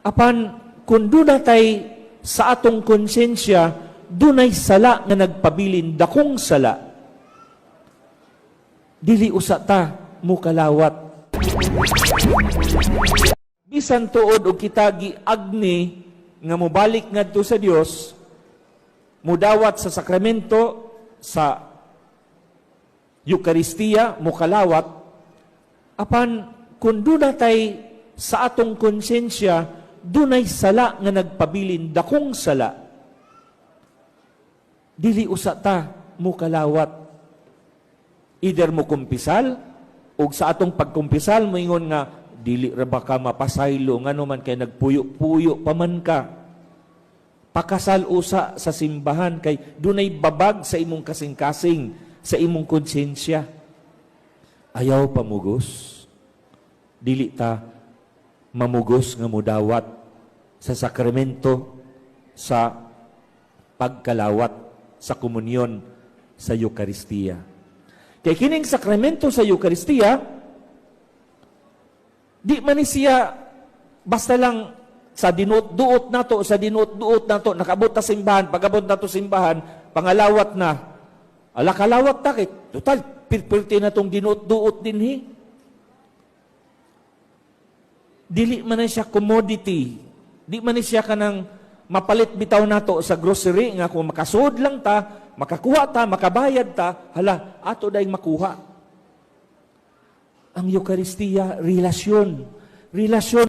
Apan kung dunay tay sa atong konsensya, dunay sala nga nagpabilin, dakong sala, dili usa ta mo kalawat. Bisan tuod og kita giagni nga mobalik ngadto sa Dios, mudawat sa sakramento, sa Eucharistia, mukalawat, apan kung dunay tay sa atong konsensya, dunay sala nga nagpabilin, dakong sala, dili usa ta mo kalawat. Either mo kumpisal, o sa atong pagkumpisal, mo ingon nga, dili ra ba ka mapasaylo, nga naman kay nagpuyo-puyo paman ka. Pakasal usa sa simbahan, kay dunay babag sa imong kasing-kasing, sa imong konsensya. Ayaw pamugos. Dili ta mamugos nga mudawat sa sakramento, sa pagkalawat, sa komunyon, sa Eucharistia. Kaya kining sakramento sa Eucharistia, di man siya basta lang sa dinuot-duot nato, nakabot na simbahan, pagabot na to simbahan, pangalawat na, kalawat takit, total, pirpirti na tong dinuot-duot dinhi. Dili man na siya commodity. Di man siya kanang mapalit bitaw nato sa grocery nga kung makasuod lang ta, makakuha ta, makabayad ta, hala, ato dahil makuha. Ang Eucharistia, relasyon. Relasyon